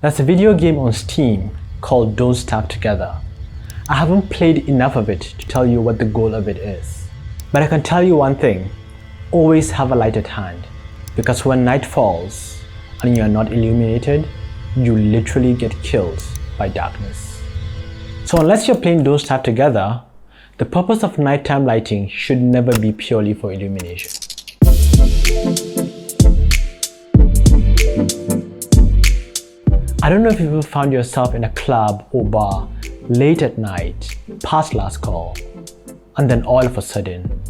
There's a video game on Steam called Don't Starve Together. I haven't played enough of it to tell you what the goal of it is. But I can tell you one thing, always have a light at hand, because when night falls and you are not illuminated, you literally get killed by darkness. So unless you're playing Don't Starve Together, the purpose of nighttime lighting should never be purely for illumination. I don't know if you've ever found yourself in a club or bar late at night, past last call, and then all of a sudden,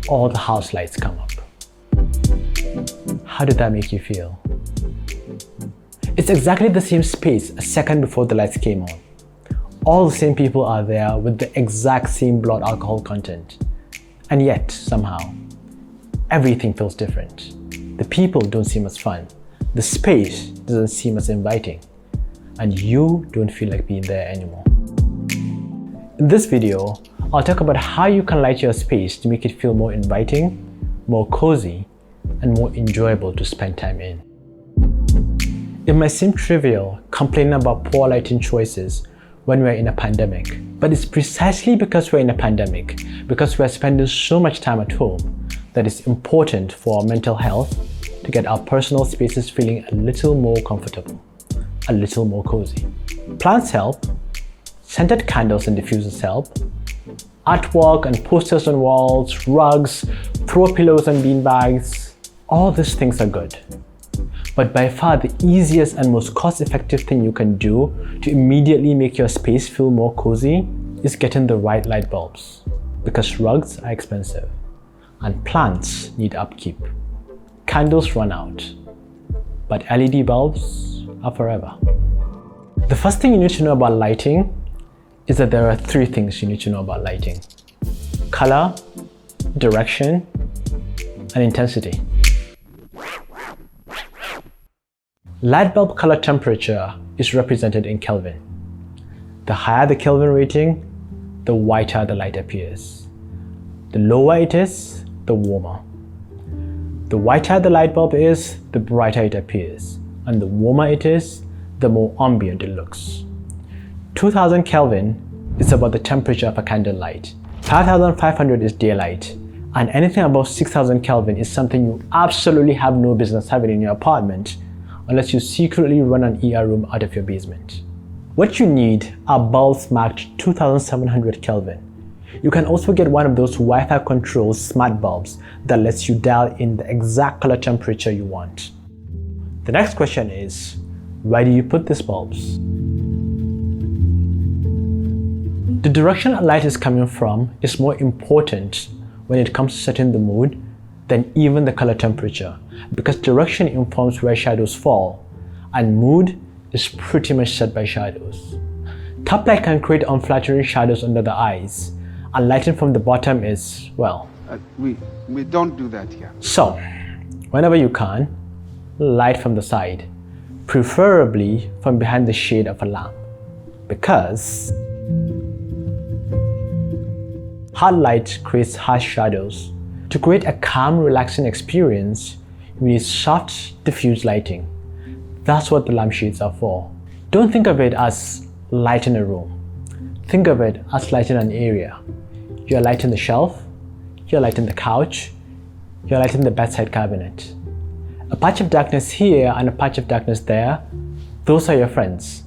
all the house lights come up. How did that make you feel? It's exactly the same space a second before the lights came on. All the same people are there with the exact same blood alcohol content. And yet, somehow, everything feels different. The people don't seem as fun. The space doesn't seem as inviting. And you don't feel like being there anymore. In this video, I'll talk about how you can light your space to make it feel more inviting, more cozy, and more enjoyable to spend time in. It might seem trivial complaining about poor lighting choices when we're in a pandemic, but it's precisely because we're in a pandemic, because we're spending so much time at home, that it's important for our mental health to get our personal spaces feeling a little more comfortable, a little more cozy. Plants help, scented candles and diffusers help, artwork and posters on walls, rugs, throw pillows and beanbags, all these things are good. But by far the easiest and most cost-effective thing you can do to immediately make your space feel more cozy is getting the right light bulbs, because rugs are expensive and plants need upkeep. Candles run out, but LED bulbs are forever. The first thing you need to know about lighting is that there are three things you need to know about lighting: color, direction, and intensity. Light bulb color temperature is represented in Kelvin. The higher the Kelvin rating, the whiter the light appears. The lower it is, the warmer. The whiter the light bulb is, the brighter it appears. And the warmer it is, the more ambient it looks. 2000 Kelvin is about the temperature of a candle light. 5500 is daylight. And anything above 6000 Kelvin is something you absolutely have no business having in your apartment unless you secretly run an ER room out of your basement. What you need are bulbs marked 2700 Kelvin. You can also get one of those Wi-Fi controlled smart bulbs that lets you dial in the exact color temperature you want. The next question is, where do you put these bulbs? The direction a light is coming from is more important when it comes to setting the mood than even the color temperature, because direction informs where shadows fall, and mood is pretty much set by shadows. Top light can create unflattering shadows under the eyes, and lighting from the bottom is, well... We don't do that here. So, whenever you can, light from the side, preferably from behind the shade of a lamp, because hard light creates harsh shadows. To create a calm, relaxing experience, you need soft, diffuse lighting. That's what the lampshades are for. Don't think of it as lighting a room. Think of it as lighting an area. You're lighting the shelf, you're lighting the couch, you're lighting the bedside cabinet. A patch of darkness here and a patch of darkness there, those are your friends,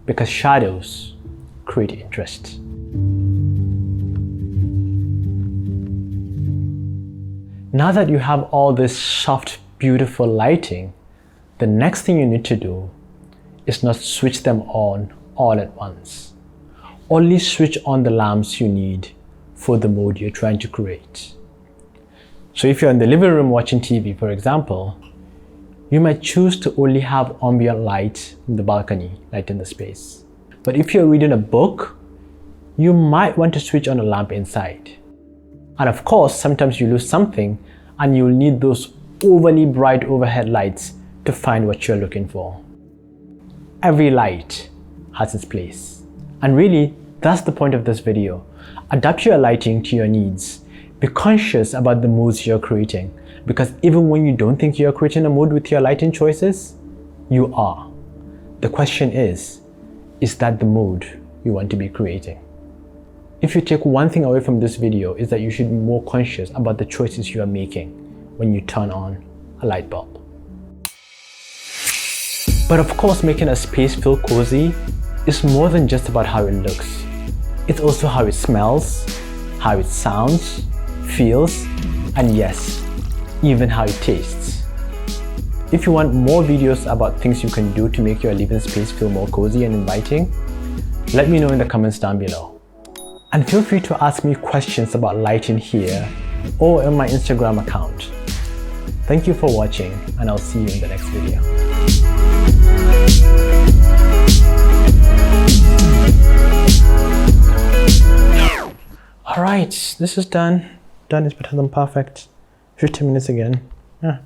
because shadows create interest. Now that you have all this soft, beautiful lighting, the next thing you need to do is not switch them on all at once. Only switch on the lamps you need for the mood you're trying to create. So if you're in the living room watching TV, for example, you might choose to only have ambient light in the balcony, lighting the space. But if you're reading a book, you might want to switch on a lamp inside. And of course, sometimes you lose something and you'll need those overly bright overhead lights to find what you're looking for. Every light has its place. And really, that's the point of this video. Adapt your lighting to your needs. Be conscious about the moods you're creating, because even when you don't think you're creating a mood with your lighting choices, you are. The question is that the mood you want to be creating? If you take one thing away from this video, is that you should be more conscious about the choices you are making when you turn on a light bulb. But of course, making a space feel cozy is more than just about how it looks. It's also how it smells, how it sounds, feels, and yes, even how it tastes. If you want more videos about things you can do to make your living space feel more cozy and inviting, let me know in the comments down below. And feel free to ask me questions about lighting here or on my Instagram account. Thank you for watching, and I'll see you in the next video. Alright, this is done. Done is better than perfect. 15 minutes again. Yeah.